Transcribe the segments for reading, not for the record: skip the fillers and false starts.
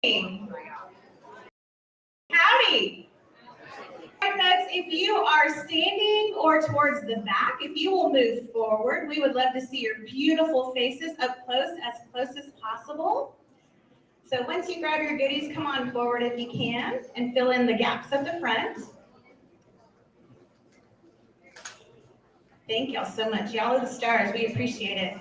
Howdy. Folks, if you are standing or towards the back, if you will move forward, we would love to see your beautiful faces up close as possible. So once you grab your goodies, come on forward if you can and fill in the gaps at the front. Thank y'all so much. Y'all are the stars. We appreciate it.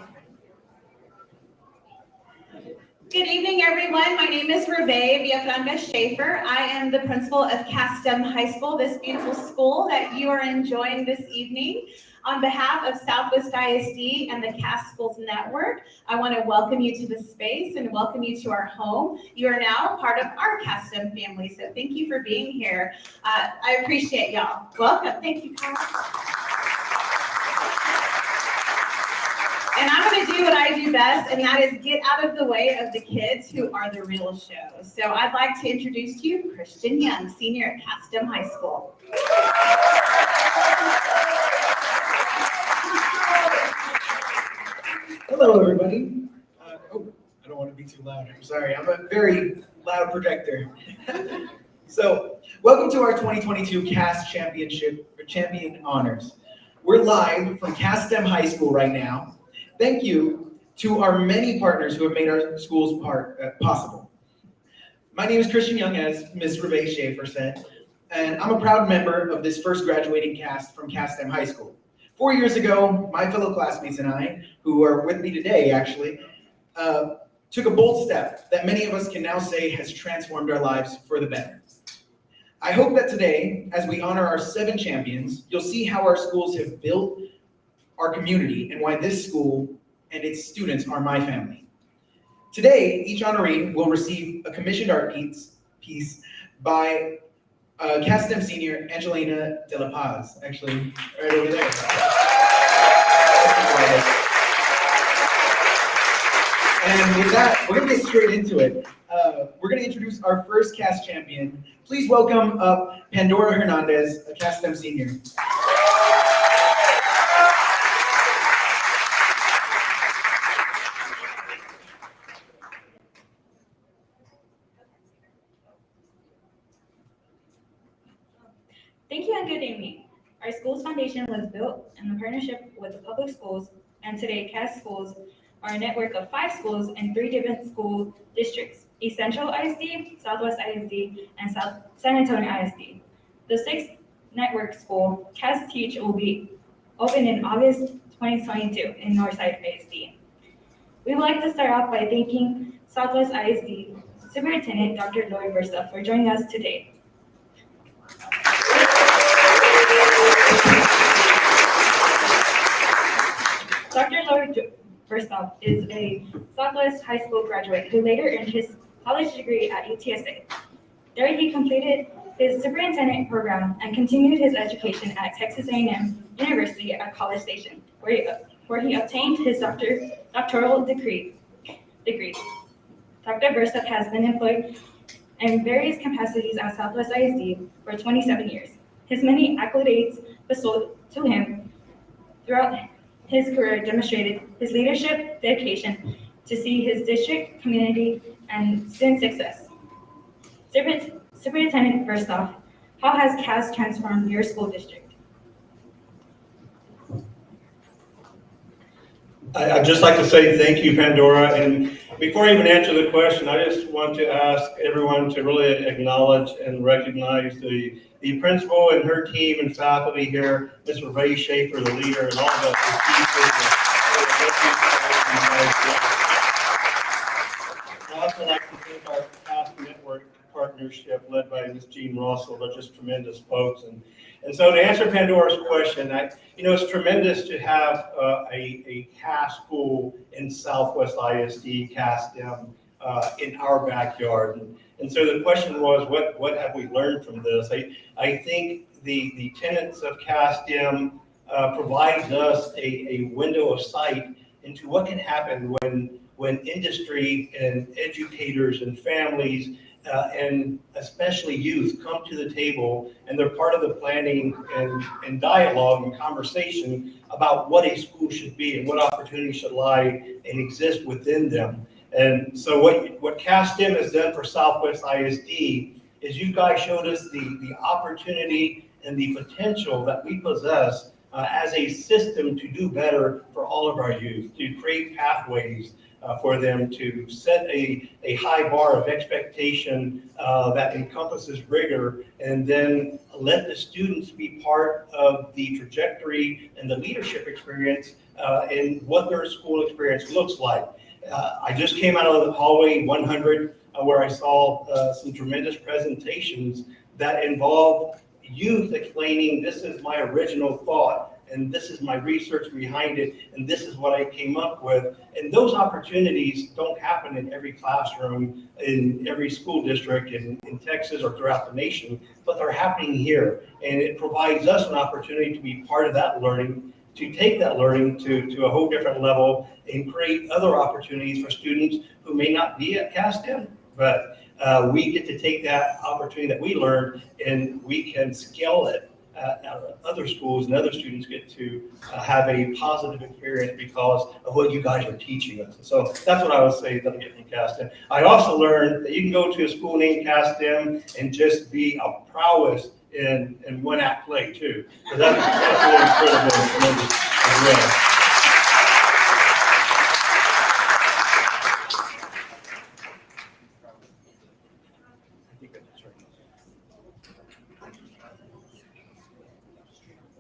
Good evening, everyone. My name is Schaefer. I am the principal of Castem High School, this beautiful school that you are enjoying this evening. On behalf of Southwest ISD and the CAS Schools Network, I want to welcome you to the space and welcome you to our home. You are now part of our Castem family, so thank you for being here. I appreciate y'all. Welcome. Thank you, Carson. And I'm going to do what I do best, and that is get out of the way of the kids who are the real show. So I'd like to introduce to you Christian Young, senior at Castem High School. Hello, everybody. I don't want to be too loud. I'm sorry. I'm a very loud projector. So, welcome to our 2022 CAS Championship or Champion Honors. We're live from Castem High School right now. Thank you to our many partners who have made our school's possible. My name is Christian Young, as Ms. Schaefer said, and I'm a proud member of this first graduating cast from Castem High School. 4 years ago, my fellow classmates and I, who are with me today actually, took a bold step that many of us can now say has transformed our lives for the better. I hope that today, as we honor our 7 champions, you'll see how our schools have built our community and why this school and its students are my family. Today, each honoree will receive a commissioned art piece by Castem senior Angelina De La Paz, actually right over there. And with that, we're gonna get straight into it. We're gonna introduce our first CAS champion. Please welcome up Pandora Hernandez, a Castem senior. Thank you and good evening. Our school's foundation was built in partnership with the public schools, and today CAS schools are a network of 5 schools in 3 different school districts: East Central ISD, Southwest ISD, and South San Antonio ISD. The 6th network school, CAS Teach, will be open in August 2022 in Northside ISD. We would like to start off by thanking Southwest ISD Superintendent Dr. Lloyd Versa for joining us today. Dr. Lloyd Versa is a Southwest High School graduate who later earned his college degree at UTSA. There he completed his superintendent program and continued his education at Texas A&M University at College Station, where he obtained his doctoral degree. Dr. Versa has been employed in various capacities at Southwest ISD for 27 years. His many accolades bestowed to him throughout his career demonstrated his leadership, dedication to see his district, community, and student success. Superintendent, first off, how has CAS transformed your school district? I'd just like to say thank you, Pandora. And before I even answer the question, I just want to ask everyone to really acknowledge and recognize the principal and her team and faculty here, Ms. Marisa Schaefer, the leader, and all the teachers. I'd also like to thank our CAS network partnership led by Ms. Jean Russell. They're just tremendous folks. And so to answer Pandora's question, it's tremendous to have a CAS school in Southwest ISD, Castem, in our backyard. And so the question was, what have we learned from this? I think the tenets of Castem provides us a window of sight into what can happen when industry and educators and families and especially youth come to the table and they're part of the planning and dialogue and conversation about what a school should be and what opportunities should lie and exist within them. And so what CASTEM has done for Southwest ISD is you guys showed us the opportunity and the potential that we possess as a system to do better for all of our youth, to create pathways for them, to set a high bar of expectation that encompasses rigor, and then let the students be part of the trajectory and the leadership experience in what their school experience looks like. I just came out of the hallway 100 where I saw some tremendous presentations that involved youth explaining, this is my original thought, and this is my research behind it, and this is what I came up with. And those opportunities don't happen in every classroom, in every school district in Texas or throughout the nation, but they're happening here. And it provides us an opportunity to be part of that learning, to take that learning to a whole different level and create other opportunities for students who may not be at CASTEM, but we get to take that opportunity that we learned and we can scale it at other schools, and other students get to have a positive experience because of what you guys are teaching us. And so that's what I would say that I get from CASTEM. I also learned that you can go to a school named CASTEM and just be a prowess in one-act play too. So that's really incredible and tremendous as well.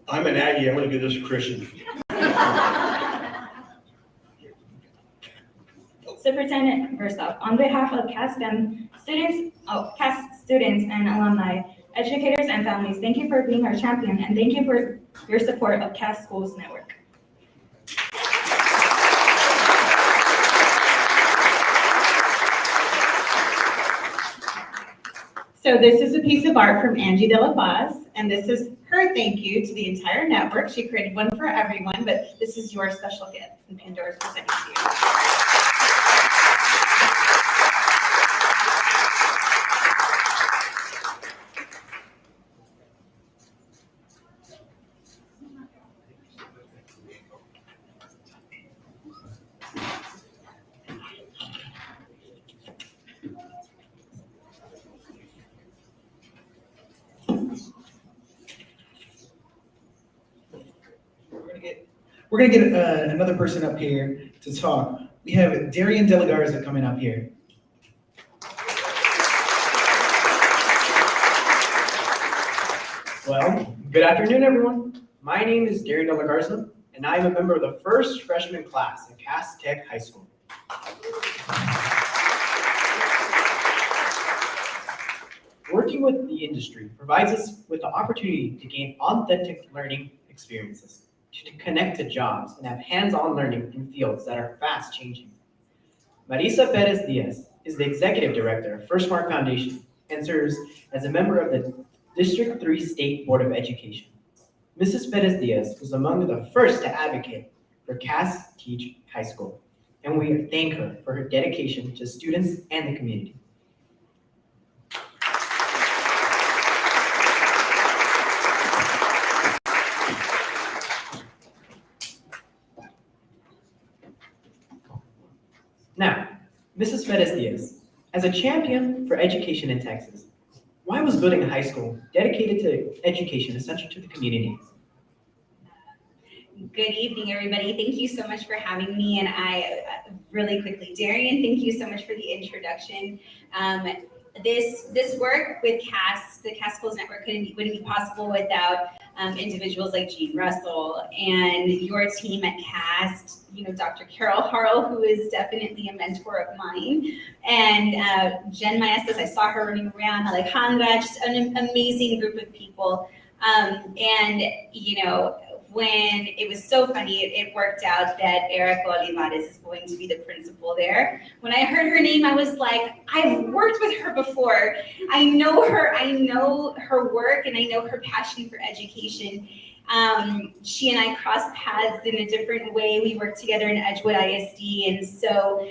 I'm an Aggie, I'm gonna do this Christian. Superintendent Verstock, on behalf of CASTEM students, CAST students and alumni, educators and families, thank you for being our champion, and thank you for your support of CAST Schools Network. So this is a piece of art from Angie De La Paz, and this is her thank you to the entire network. She created one for everyone, but this is your special gift, and Pandora's presenting to you. We're gonna get another person up here to talk. We have Darian De La Garza coming up here. Well, good afternoon, everyone. My name is Darian De La Garza, and I am a member of the first freshman class at Cass Tech High School. Working with the industry provides us with the opportunity to gain authentic learning experiences, to connect to jobs, and have hands-on learning in fields that are fast changing. Marisa Perez-Diaz is the Executive Director of Firstmark Foundation and serves as a member of the District 3 State Board of Education. Mrs. Perez-Diaz was among the first to advocate for Cass Teach High School, and we thank her for her dedication to students and the community. Now, Mrs. Perez-Diaz, as a champion for education in Texas, why was building a high school dedicated to education essential to the community? Good evening, everybody. Thank you so much for having me. And really quickly, Darian, thank you so much for the introduction. This work with the Cass Schools Network wouldn't be possible without individuals like Jean Russell and your team at CAST, Dr. Carol Harrell, who is definitely a mentor of mine, and Jen Maestas. I saw her running around, Alejandra, just an amazing group of people. When it was so funny, it worked out that Erica Olivares is going to be the principal there. When I heard her name, I was like, I've worked with her before. I know her work, and I know her passion for education. She and I crossed paths in a different way. We worked together in Edgewood ISD. And so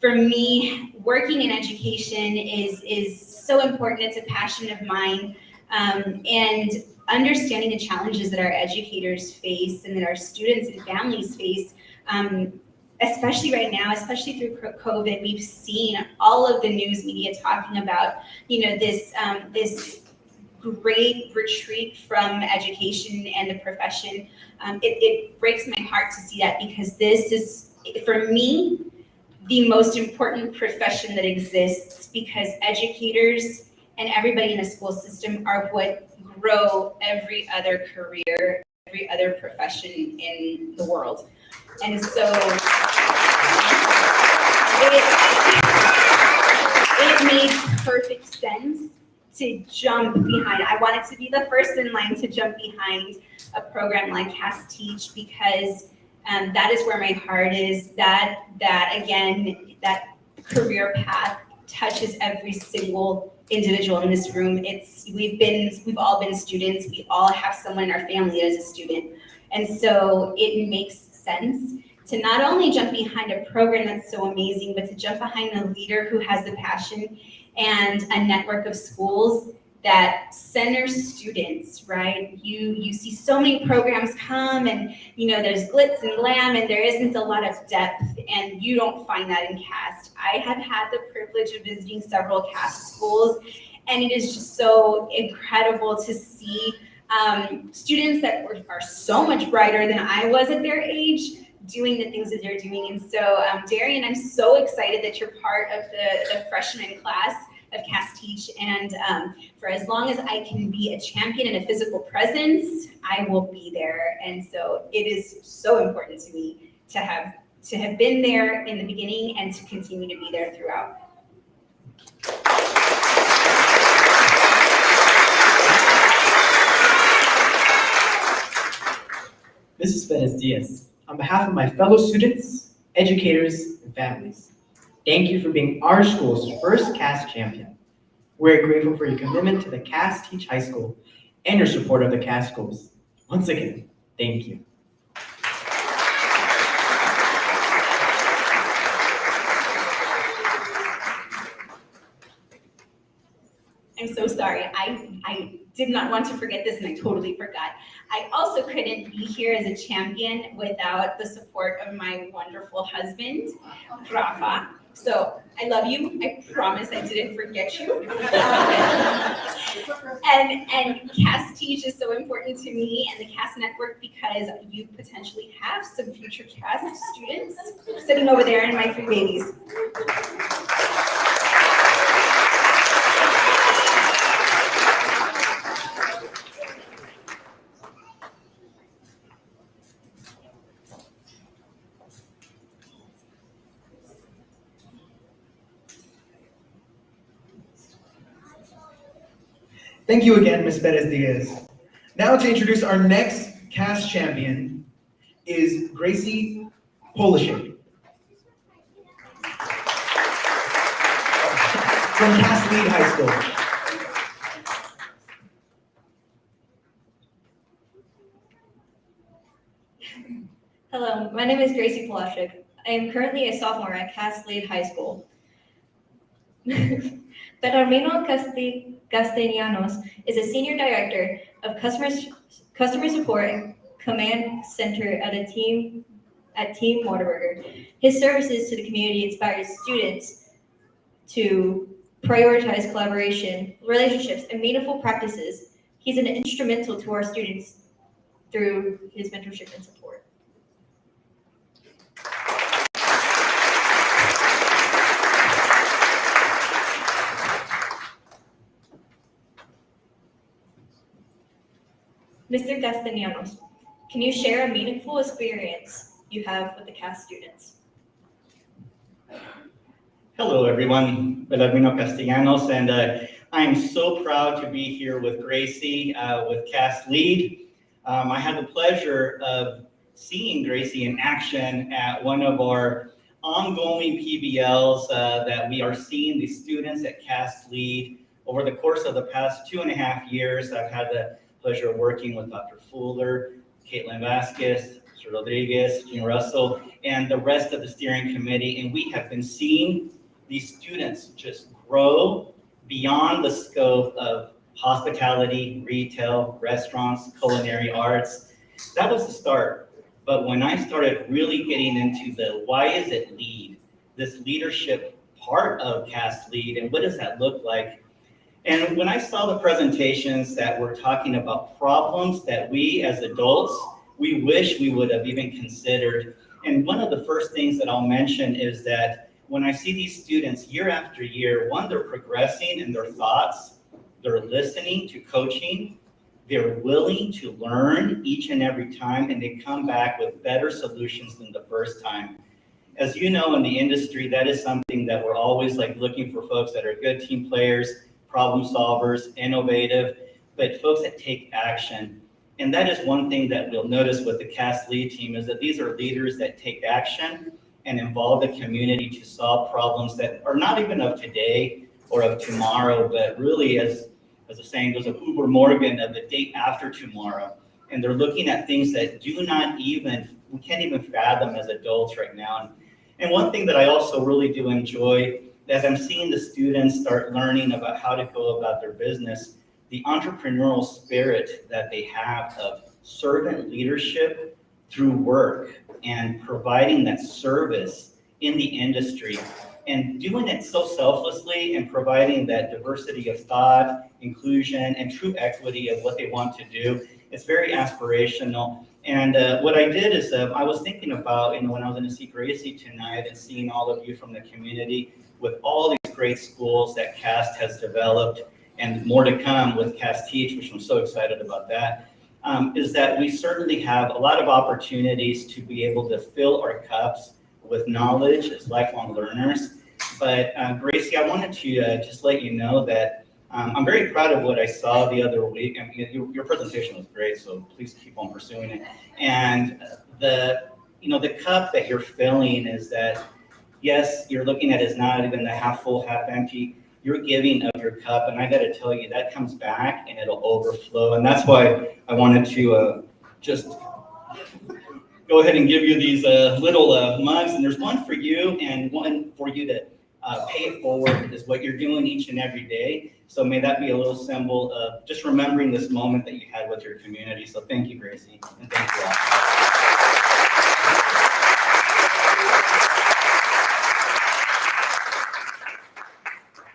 for me, working in education is so important. It's a passion of mine. And understanding the challenges that our educators face and that our students and families face, especially right now, especially through COVID, we've seen all of the news media talking about, this great retreat from education and the profession. It breaks my heart to see that, because this is, for me, the most important profession that exists, because educators and everybody in the school system are what grow every other career, every other profession in the world. And so it made perfect sense to jump behind. I wanted to be the first in line to jump behind a program like Cast Teach, because that is where my heart is. That again, that career path touches every single individual in this room. We've all been students. We all have someone in our family that is a student. And so it makes sense to not only jump behind a program that's so amazing, but to jump behind a leader who has the passion and a network of schools that center students, right? You see so many programs come, and there's glitz and glam, and there isn't a lot of depth, and you don't find that in CAST. I have had the privilege of visiting several CAST schools, and it is just so incredible to see students that are so much brighter than I was at their age doing the things that they're doing. And so, Darian, I'm so excited that you're part of the freshman class of Cast Teach, and for as long as I can be a champion and a physical presence, I will be there. And so it is so important to me to have been there in the beginning and to continue to be there throughout. Mrs. Perez-Diaz, on behalf of my fellow students, educators, and families, thank you for being our school's first CAST champion. We're grateful for your commitment to the CAST Teach High School and your support of the CAST schools. Once again, thank you. I'm so sorry. I did not want to forget this, and I totally forgot. I also couldn't be here as a champion without the support of my wonderful husband, Rafa. So I love you. I promise I didn't forget you. And CAST Teach is so important to me and the CAST network, because you potentially have some future CAST students sitting over there and my 3 babies. Thank you again, Ms. Perez-Diaz. Now to introduce our next CAST champion is Gracie Polishing from CAST Lead High School. Hello, my name is Gracie Polishing. I am currently a sophomore at Castellanos High School. Belarmino Castellanos is a senior director of customer support and command center at Team Whataburger. His services to the community inspires students to prioritize collaboration, relationships, and meaningful practices. He's an instrumental to our students through his mentorship and support. Mr. Castellanos, can you share a meaningful experience you have with the CAST students? Hello, everyone. Belarmino Castellanos, and I am so proud to be here with Gracie, with CAST Lead. I had the pleasure of seeing Gracie in action at one of our ongoing PBLs that we are seeing the students at CAST Lead. Over the course of the past 2.5 years, I've had the pleasure of working with Dr. Fuller, Caitlin Vasquez, Mr. Rodriguez, Gene Russell, and the rest of the steering committee, and we have been seeing these students just grow beyond the scope of hospitality, retail, restaurants, culinary arts. That was the start. But when I started really getting into the why is it lead, this leadership part of Cast Lead, and what does that look like? And when I saw the presentations that were talking about problems that we as adults, we wish we would have even considered. And one of the first things that I'll mention is that when I see these students year after year, one, they're progressing in their thoughts, they're listening to coaching, they're willing to learn each and every time, and they come back with better solutions than the first time. As you know, in the industry, that is something that we're always like looking for folks that are good team players, problem solvers, innovative, but folks that take action. And that is one thing that we'll notice with the Cast Lead team is that these are leaders that take action and involve the community to solve problems that are not even of today or of tomorrow, but really as the saying goes of Uber Morgan, of the day after tomorrow. And they're looking at things that we can't even fathom as adults right now. And one thing that I also really do enjoy, as I'm seeing the students start learning about how to go about their business, the entrepreneurial spirit that they have of servant leadership through work and providing that service in the industry and doing it so selflessly and providing that diversity of thought, inclusion, and true equity of what they want to do. It's very aspirational. And what I did is I was thinking about, when I was going to see Gracie tonight and seeing all of you from the community with all these great schools that CAST has developed and more to come with CAST Teach, which I'm so excited about that, is that we certainly have a lot of opportunities to be able to fill our cups with knowledge as lifelong learners. But Gracie, I wanted to just let you know that I'm very proud of what I saw the other week. I mean, your presentation was great, so please keep on pursuing it. And the cup that you're filling is that, yes, you're looking at it as not even the half full, half empty. You're giving of your cup, and I got to tell you, that comes back and it'll overflow. And that's why I wanted to just go ahead and give you these little mugs. And there's one for you and one for you to pay it forward, is what you're doing each and every day. So may that be a little symbol of just remembering this moment that you had with your community. So thank you, Gracie, and thank you all.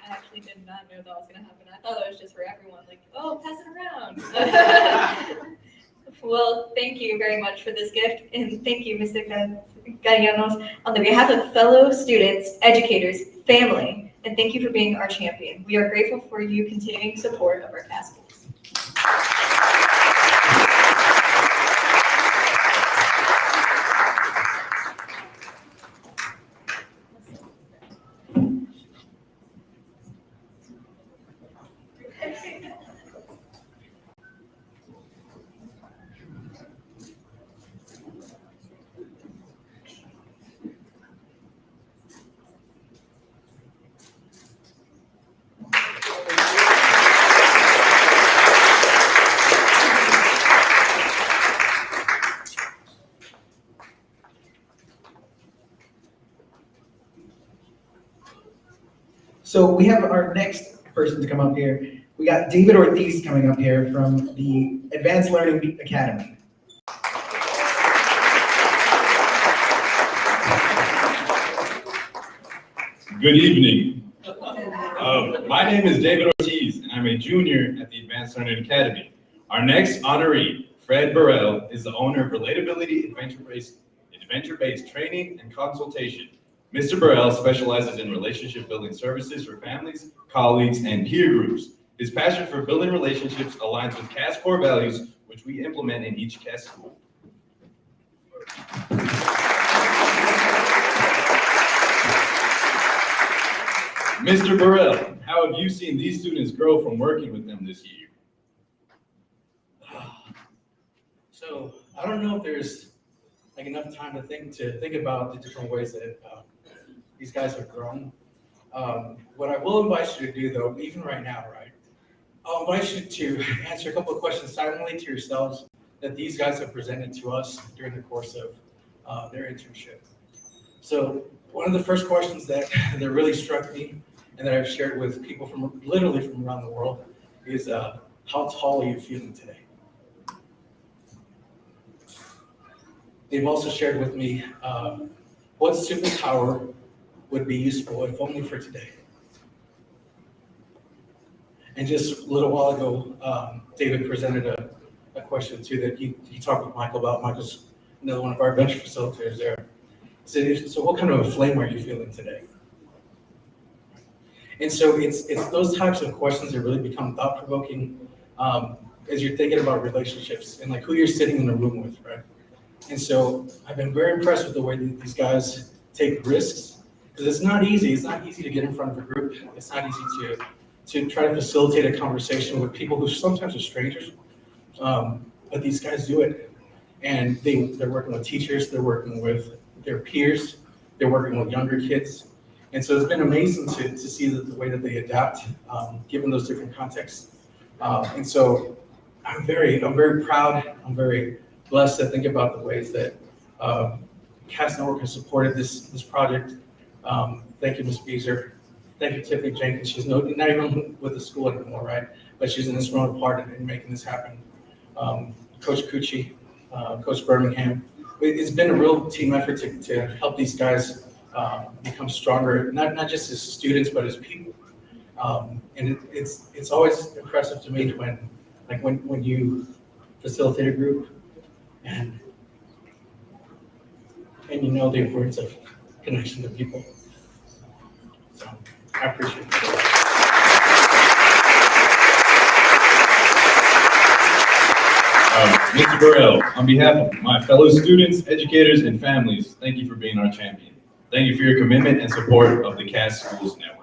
I actually did not know that was gonna happen. I thought it was just for everyone, like, oh, pass it around. Well, thank you very much for this gift, and thank you, Mr. Castellanos, on the behalf of fellow students, educators, family, and thank you for being our champion. We are grateful for you continuing support of our CAST schools. So we have our next person to come up here. We got David Ortiz coming up here from the Advanced Learning Academy. Good evening. My name is David Ortiz, and I'm a junior at the Advanced Learning Academy. Our next honoree, Fred Burrell, is the owner of RelateAbility-Adventure-based training and consultation. Mr. Burrell specializes in relationship building services for families, colleagues, and peer groups. His passion for building relationships aligns with CAST core values, which we implement in each CAST school. Mr. Burrell, how have you seen these students grow from working with them this year? So I don't know if there's like enough time to think about the different ways that these guys have grown. What I will invite you to do, though, even right now, right? I'll invite you to answer a couple of questions silently to yourselves that these guys have presented to us during the course of their internship. So one of the first questions that really struck me and that I've shared with people from literally from around the world is, how tall are you feeling today? they've also shared with me what superpower would be useful, if only for today. And just a little while ago, David presented a question too that he talked with Michael about. Michael's another one of our adventure facilitators there. He said, so what kind of a flame are you feeling today? And so it's those types of questions that really become thought-provoking as you're thinking about relationships and like who you're sitting in the room with, right? And so I've been very impressed with the way that these guys take risks, because it's not easy. It's not easy to get in front of a group. It's not easy to try to facilitate a conversation with people who sometimes are strangers. But these guys do it. And they're working with teachers, they're working with their peers, they're working with younger kids. And so it's been amazing to see the way that they adapt, given those different contexts. And so I'm very proud, I'm very blessed to think about the ways that Cast Network has supported this project. Thank you, Ms. Beezer. Thank you, Tiffany Jenkins. She's not even with the school anymore, right? But she's an instrumental part in making this happen. Coach Cucci, Coach Birmingham. It's been a real team effort to help these guys become stronger, not just as students, but as people. And it's always impressive to me when you facilitate a group and you know the importance of connection to people. So I appreciate it. Mr. Burrell, on behalf of my fellow students, educators, and families, thank you for being our champion. Thank you for your commitment and support of the Cass Schools Network.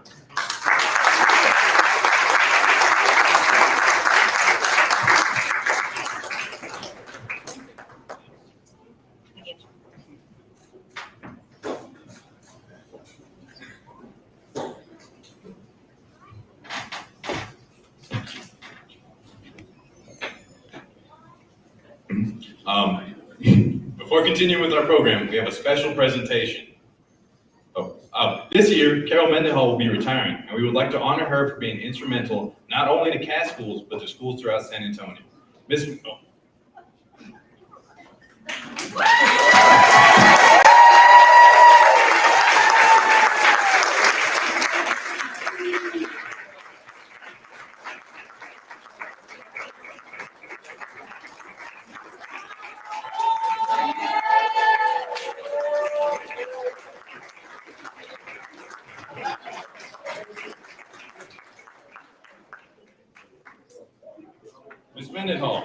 Before continuing with our program, we have a special presentation. This year, Carol Mendenhall will be retiring, and we would like to honor her for being instrumental not only to Cass schools, but to schools throughout San Antonio. Ms. Mendenhall,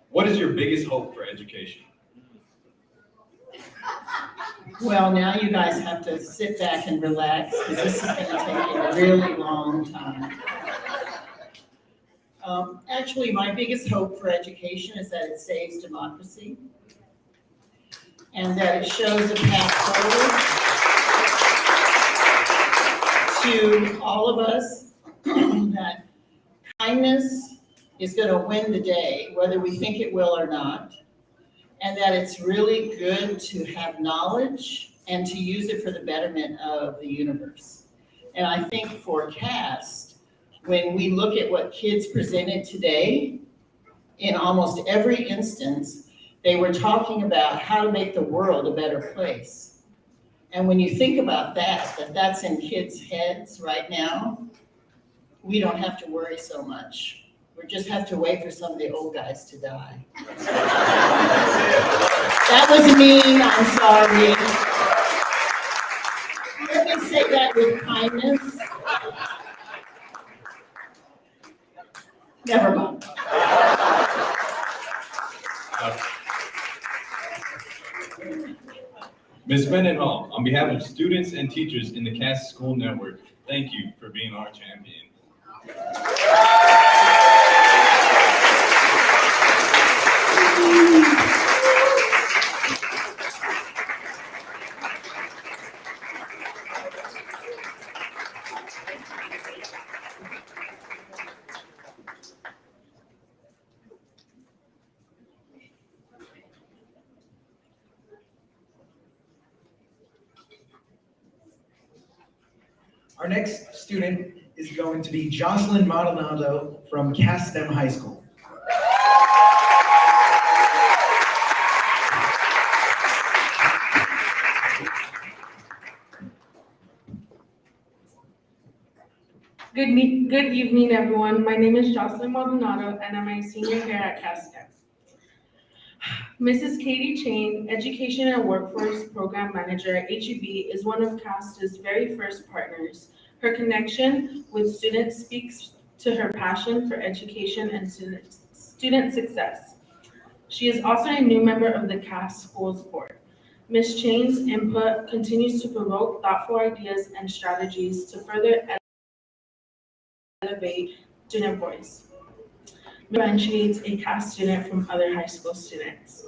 what is your biggest hope for education? Well, now you guys have to sit back and relax, because this is going to take a really long time. Actually, my biggest hope for education is that it saves democracy and that it shows a path forward to all of us, that kindness is going to win the day, whether we think it will or not, and that it's really good to have knowledge and to use it for the betterment of the universe. And I think for CAST, when we look at what kids presented today, in almost every instance, they were talking about how to make the world a better place. And when you think about that's in kids' heads right now, we don't have to worry so much. We just have to wait for some of the old guys to die. That was mean, I'm sorry. Let me say that with kindness. Never mind. Ms. Mendenhall, on behalf of students and teachers in the Cass School Network, thank you for being our champion. Our next student is going to be Jocelyn Maldonado from Castellanos High School. Good evening, everyone. My name is Jocelyn Maldonado, and I'm a senior here at Castellanos. Mrs. Katie Chain, Education and Workforce Program Manager at HEB, is one of CAST's very first partners. Her connection with students speaks to her passion for education and student success. She is also a new member of the CAST Schools Board. Ms. Chain's input continues to provoke thoughtful ideas and strategies to further elevate student voice. Differentiates a CAST student from other high school students.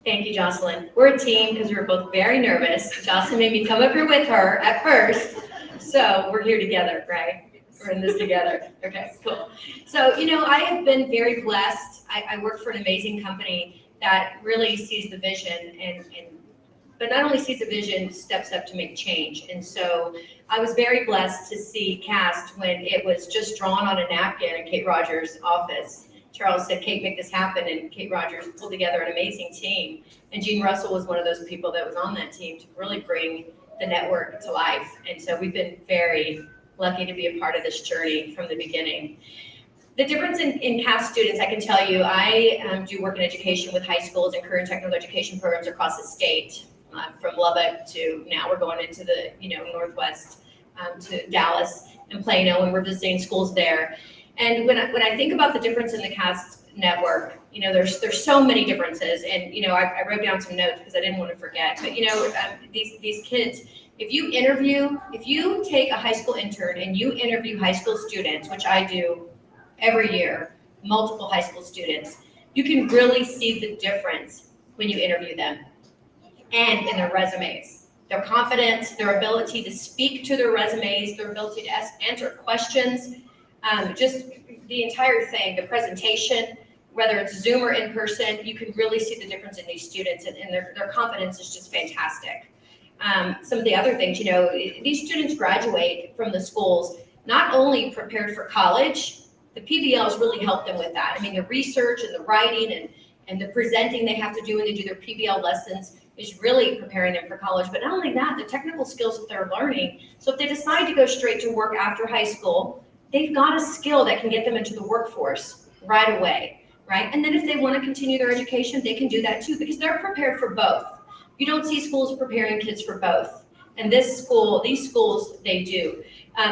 Thank you, Jocelyn. We're a team because we were both very nervous. Jocelyn made me come up here with her at first. So we're here together, right? We're in this together. Okay, cool. So, I have been very blessed. I work for an amazing company that really sees the vision but not only sees the vision, steps up to make change. And so I was very blessed to see CAST when it was just drawn on a napkin in Kate Rogers' office. Charles said, Kate, make this happen, and Kate Rogers pulled together an amazing team. And Jean Russell was one of those people that was on that team to really bring the network to life. And so we've been very lucky to be a part of this journey from the beginning. The difference in CAST students, I can tell you, I do work in education with high schools and career and technical education programs across the state. From Lubbock to now we're going into the Northwest to Dallas and Plano, and we're visiting schools there. And when I think about the difference in the CAST network, there's so many differences. And I wrote down some notes because I didn't want to forget. But these kids, if you take a high school intern and you interview high school students, which I do every year, multiple high school students, you can really see the difference when you interview them. And in their resumes, their confidence, their ability to speak to their resumes, their ability to answer questions, just the entire thing, the presentation, whether it's Zoom or in person, you can really see the difference in these students, and their confidence is just fantastic. Some of the other things, these students graduate from the schools not only prepared for college, the PBLs really help them with that. I mean, the research and the writing and the presenting they have to do when they do their PBL lessons is really preparing them for college. But not only that, the technical skills that they're learning. So if they decide to go straight to work after high school, they've got a skill that can get them into the workforce right away, right? And then if they want to continue their education, they can do that too, because they're prepared for both. You don't see schools preparing kids for both. And these schools, they do.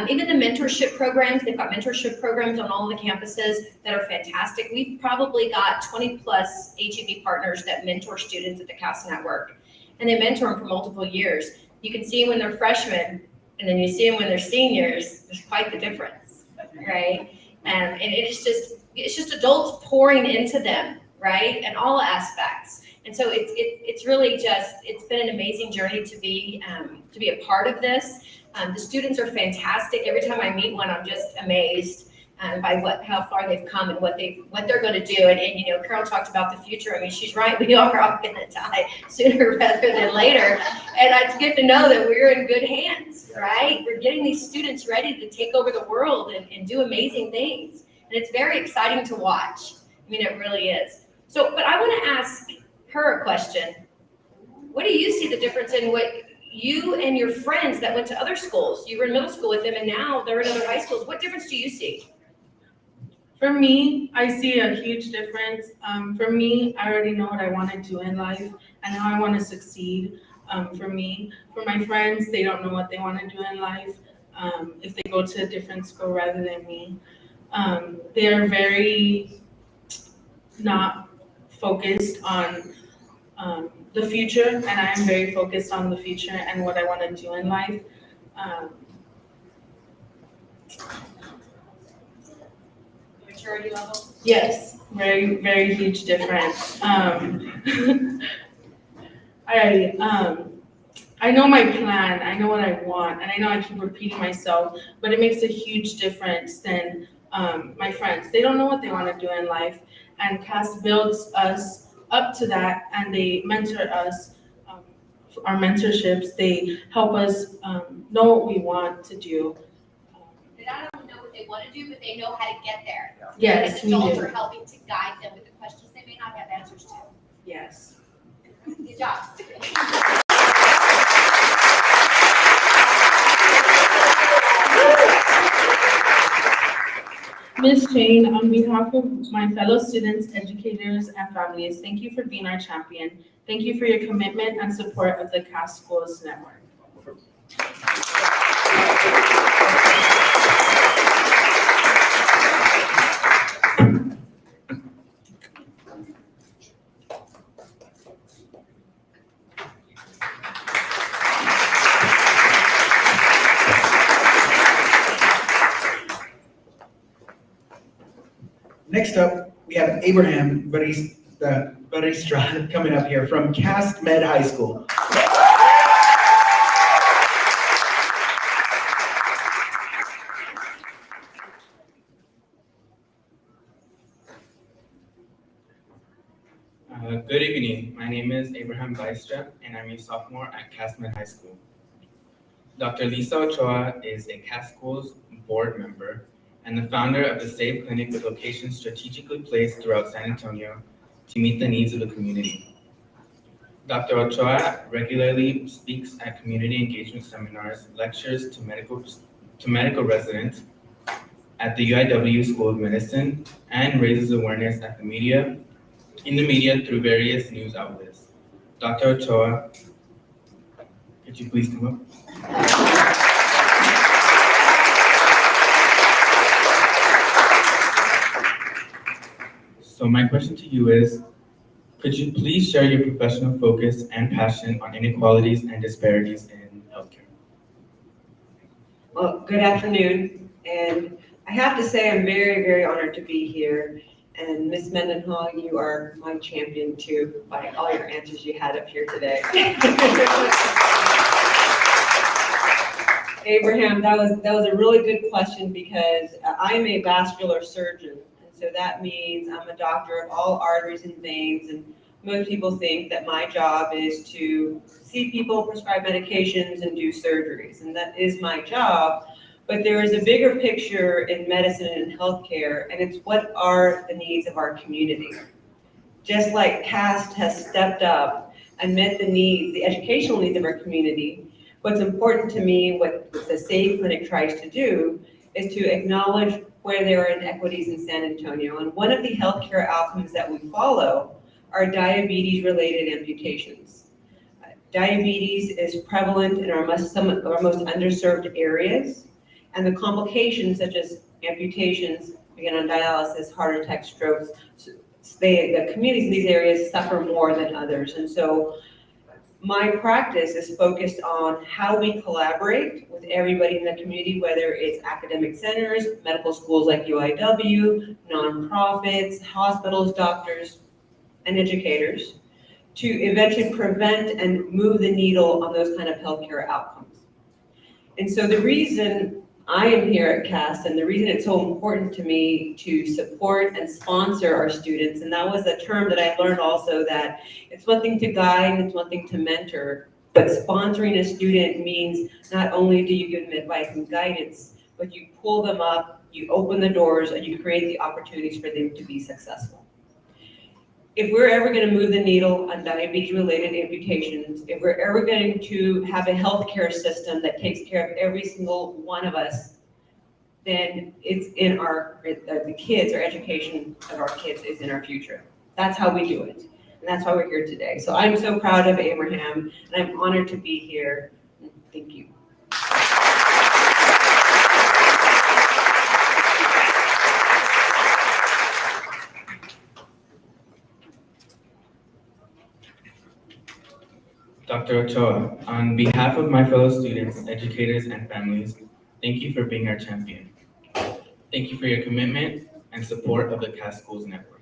Even the mentorship programs, they've got mentorship programs on all the campuses that are fantastic. We've probably got 20 plus HEB partners that mentor students at the CAST network. And they mentor them for multiple years. You can see them when they're freshmen, and then you see them when they're seniors. There's quite the difference, right? And it's just adults pouring into them, right? In all aspects. And so it's really it's been an amazing journey to be a part of this. The students are fantastic. Every time I meet one, I'm just amazed by how far they've come and what they're going to do. And Carol talked about the future. I mean, she's right. We are all going to die sooner rather than later. And it's good to know that we're in good hands, right? We're getting these students ready to take over the world and do amazing things. And it's very exciting to watch. I mean, it really is. So, but I want to ask her a question. What do you see the difference in what you and your friends that went to other schools? You were in middle school with them and now they're in other high schools. What difference do you see? For me, I see a huge difference. For me, I already know what I want to do in life and how I want to succeed. For my friends, they don't know what they want to do in life. If they go to a different school rather than me, they are very not focused on the future, and I am very focused on the future and what I want to do in life. Maturity level? Yes, very, very huge difference. I know my plan, I know what I want, and I know I keep repeating myself, but it makes a huge difference than my friends. They don't know what they want to do in life, and CAST builds us up to that, and they mentor us. Our mentorships, they help us know what we want to do. They not only know what they want to do, but they know how to get there. Yes, Because adults we are do. helping to guide them with the questions they may not have answers to. Yes. Good job. Ms. Jane, on behalf of my fellow students, educators, and families, thank you for being our champion. Thank you for your commitment and support of the Cass Schools Network. Next up, we have Abraham Baristra coming up here from Cass Med High School. Good evening. My name is Abraham Gleicstra, and I'm a sophomore at Cass Med High School. Dr. Lyssa Ochoa is a Cass Schools board member and the founder of the SAVE Clinic with locations strategically placed throughout San Antonio to meet the needs of the community. Dr. Ochoa regularly speaks at community engagement seminars, lectures to medical residents at the UIW School of Medicine, and raises awareness in the media through various news outlets. Dr. Ochoa, could you please come up? So my question to you is, could you please share your professional focus and passion on inequalities and disparities in healthcare? Well, good afternoon, and I have to say I'm very, very honored to be here. And Ms. Mendenhall, you are my champion too, by all your answers you had up here today. Abraham, that was a really good question because I'm a vascular surgeon. And so that means I'm a doctor of all arteries and veins. And most people think that my job is to see people, prescribe medications, and do surgeries. And that is my job. But there is a bigger picture in medicine and healthcare, and it's what are the needs of our community. Just like CAST has stepped up and met the needs, the educational needs of our community, what's important to me, what the SAVE Clinic tries to do, is to acknowledge where there are inequities in San Antonio. And one of the healthcare outcomes that we follow are diabetes-related amputations. Diabetes is prevalent in some of our most underserved areas. And the complications such as amputations, again on dialysis, heart attack, strokes, the communities in these areas suffer more than others. And so my practice is focused on how we collaborate with everybody in the community, whether it's academic centers, medical schools like UIW, nonprofits, hospitals, doctors, and educators, to eventually prevent and move the needle on those kind of healthcare outcomes. And so the reason I am here at CAST, and the reason it's so important to me to support and sponsor our students, and that was a term that I learned also, that it's one thing to guide, it's one thing to mentor, but sponsoring a student means not only do you give them advice and guidance, but you pull them up, you open the doors, and you create the opportunities for them to be successful. If we're ever going to move the needle on diabetes-related amputations, if we're ever going to have a healthcare system that takes care of every single one of us, then it's in the kids, our education of our kids is in our future. That's how we do it. And that's why we're here today. So I'm so proud of Abraham, and I'm honored to be here. Thank you. Dr. Ochoa, on behalf of my fellow students, educators, and families, thank you for being our champion. Thank you for your commitment and support of the Cass Schools Network.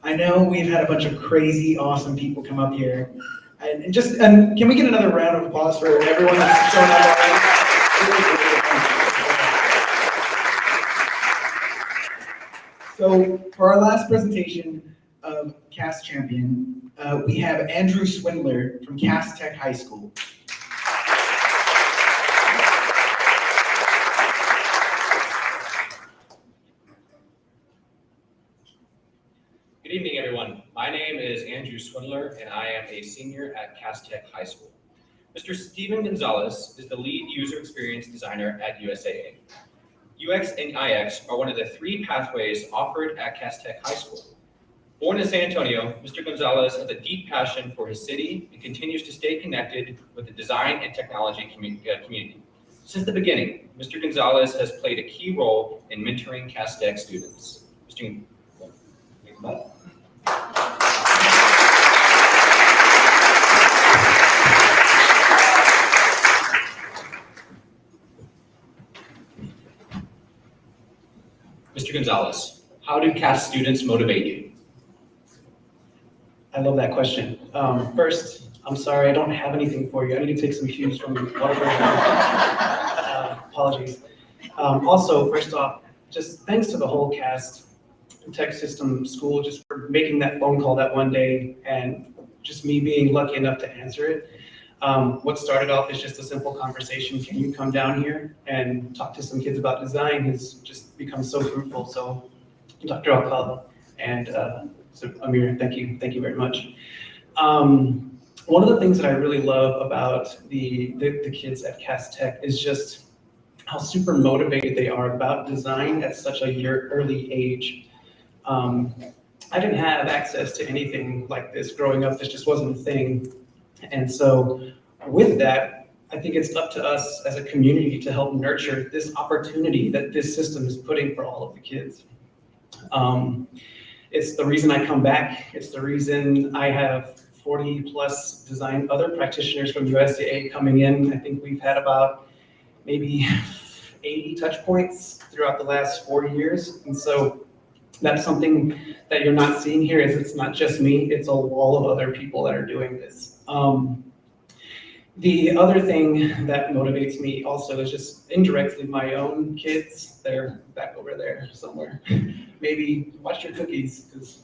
I know we've had a bunch of crazy, awesome people come up here. And can we get another round of applause for everyone that's shown up already? So for our last presentation of Cast Champion, we have Andrew Swindler from Cass Tech High School. Good evening, everyone. My name is Andrew Swindler, and I am a senior at Cass Tech High School. Mr. Stephen Gonzalez is the lead user experience designer at USAA. UX and IX are one of the 3 pathways offered at Cass Tech High School. Born in San Antonio, Mr. Gonzalez has a deep passion for his city and continues to stay connected with the design and technology community. Since the beginning, Mr. Gonzalez has played a key role in mentoring Cass Tech students. Mr. Mr. Gonzalez, how do Cass students motivate you? I love that question. First, I'm sorry, I don't have anything for you. I need to take some cues from Whataburger. Apologies. Also, first off, just thanks to the whole Cass Tech System School just for making that phone call that one day and just me being lucky enough to answer it. What started off as just a simple conversation, can you come down here and talk to some kids about design, has just become so fruitful. So Dr. Alcala and so Amir, thank you very much. One of the things that I really love about the kids at Cass Tech is just how super motivated they are about design at such a early age. I didn't have access to anything like this growing up. This just wasn't a thing. And so with that, I think it's up to us as a community to help nurture this opportunity that this system is putting for all of the kids. It's the reason I come back. It's the reason I have 40 plus design other practitioners from USAA coming in. I think we've had about maybe 80 touch points throughout the last 4 years. And so that's something that you're not seeing here is it's not just me, it's a wall of other people that are doing this. The other thing that motivates me also is just indirectly my own kids. They're back over there somewhere. Maybe watch your cookies, because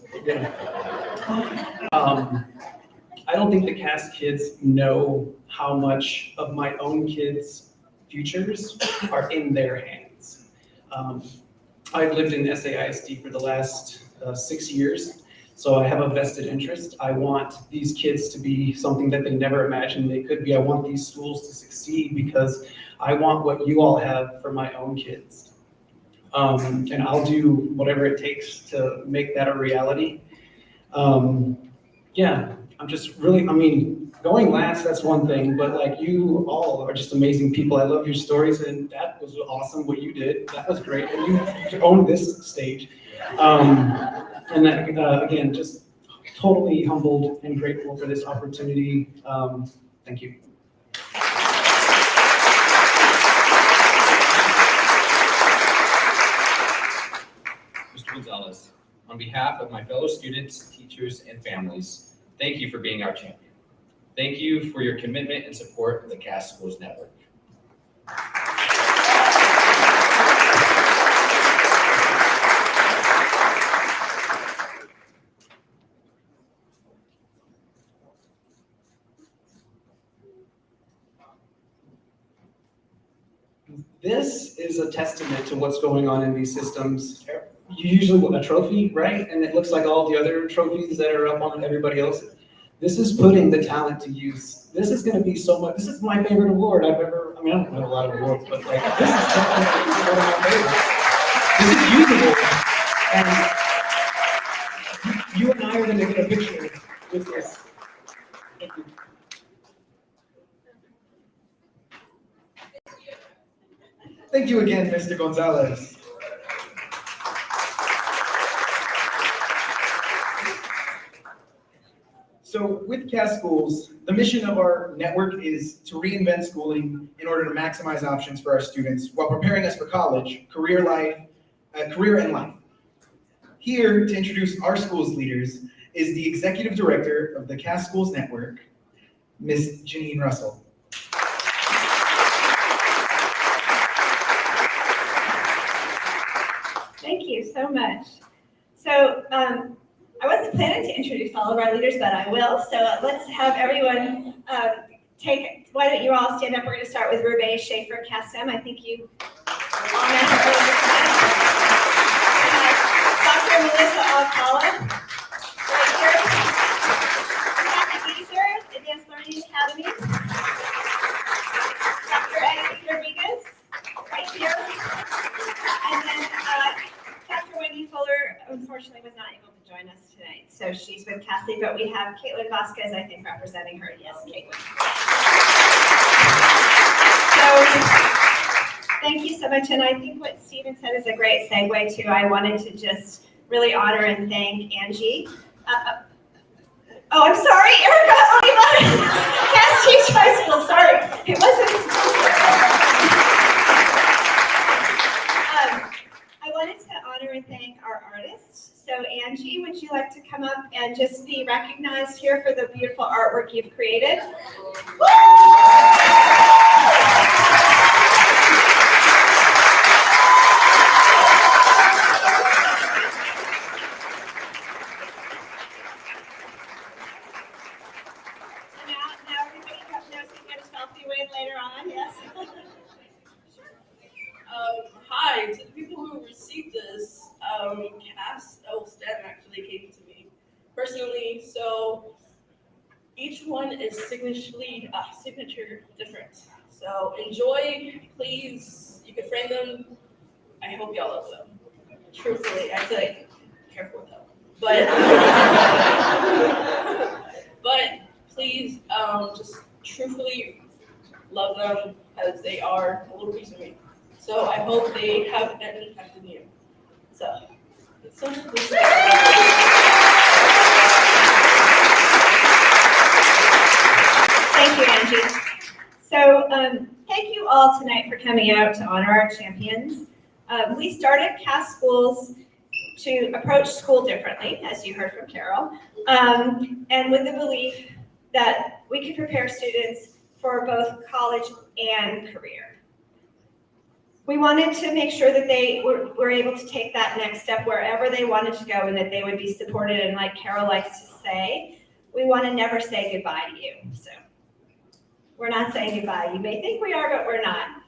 I don't think the Cass kids know how much of my own kids' futures are in their hands. I've lived in SAISD for the last 6 years, so I have a vested interest. I want these kids to be something that they never imagined they could be. I want these schools to succeed because I want what you all have for my own kids. And I'll do whatever it takes to make that a reality. Yeah, I'm just really, going last, that's one thing, but like you all are just amazing people. I love your stories, and that was awesome what you did. That was great, and you owned this stage. And that, again, just totally humbled and grateful for this opportunity. Thank you. Mr. Gonzalez, on behalf of my fellow students, teachers, and families, thank you for being our champion. Thank you for your commitment and support of the Cass Schools Network. This is a testament to what's going on in these systems. You usually want a trophy, right? And it looks like all the other trophies that are up on everybody else. This is putting the talent to use. This is going to be so much. This is my favorite award I've ever, I don't know a lot of awards, but like this is definitely one of my favorites. This is usable. And you and I are going to get a picture with this. Thank you. Thank you again, Mr. Gonzalez. So with Cass Schools, the mission of our network is to reinvent schooling in order to maximize options for our students while preparing us for college, career and life. here to introduce our school's leaders is the Executive Director of the Cass Schools Network, Ms. Janine Russell. Thank you so much. So I wasn't planning to introduce all of our leaders, but I will. So let's have everyone why don't you all stand up? We're going to start with Reve Schaefer Castem. I think you all met her earlier tonight. Dr. Melissa Alcala, right here. Kathy Geezer, Advanced Learning Academy. Dr. Eddie Rodriguez, right here. And then Dr. Wendy Fuller, unfortunately, was not able to join us tonight. So she's with Cassie, but we have Caitlin Vasquez, I think, representing her. Yes, Caitlin. So thank you so much. And I think what Stephen said is a great segue too. I wanted to just really honor and thank Angie. Oh, I'm sorry, Erica Oliva, Cass Teach High School. Sorry, it wasn't. I wanted to honor and thank our artists. So Angie, would you like to come up and just be recognized here for the beautiful artwork you've created? Woo! Now everybody knows to get a selfie with later on, yes? Hi, to the people who received this, Stan actually came to me personally, so each one is signature different. So enjoy, please. You can frame them. I hope y'all love them. Truthfully, I'd say careful with them. But please, just truthfully love them as they are a little piece of me. So I hope they have an impact on you. So, Thank you, Angie. So thank you all tonight for coming out to honor our champions. We started Cass Schools to approach school differently, as you heard from Carol, and with the belief that we could prepare students for both college and career. We wanted to make sure that they were able to take that next step wherever they wanted to go and that they would be supported. And like Carol likes to say, we want to never say goodbye to you. So we're not saying goodbye. You may think we are, but we're not.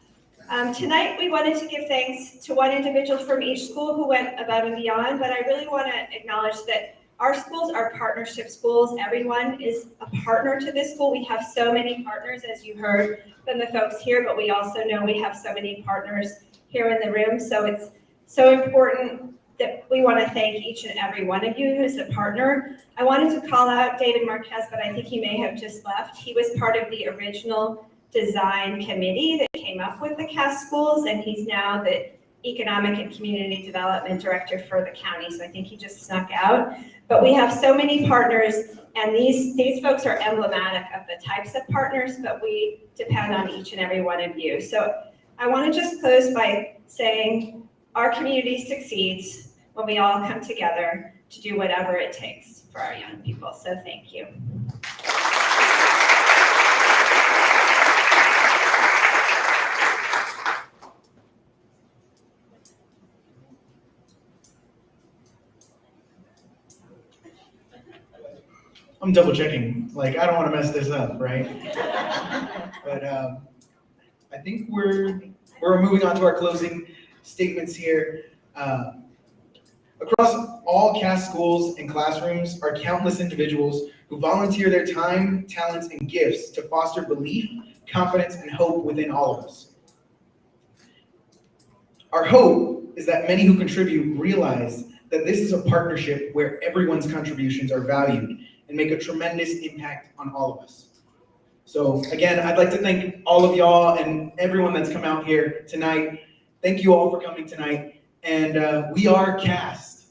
Tonight, we wanted to give thanks to one individual from each school who went above and beyond, but I really want to acknowledge that our schools are partnership schools. Everyone is a partner to this school. We have so many partners, as you heard from the folks here, but we also know we have so many partners here in the room. So it's so important that we want to thank each and every one of you who's a partner. I wanted to call out David Marquez, but I think he may have just left. He was part of the original design committee that came up with the Cass Schools, and he's now the Economic and Community Development Director for the county. So I think he just snuck out. But we have so many partners, and these folks are emblematic of the types of partners, but we depend on each and every one of you. So I want to just close by saying our community succeeds when we all come together to do whatever it takes for our young people. So thank you. I'm double checking, like I don't want to mess this up, right? But I think we're moving on to our closing statements here. Across all Cass schools and classrooms are countless individuals who volunteer their time, talents, and gifts to foster belief, confidence, and hope within all of us. Our hope is that many who contribute realize that this is a partnership where everyone's contributions are valued and make a tremendous impact on all of us. So again, I'd like to thank all of y'all and everyone that's come out here tonight. Thank you all for coming tonight. And we are Cast.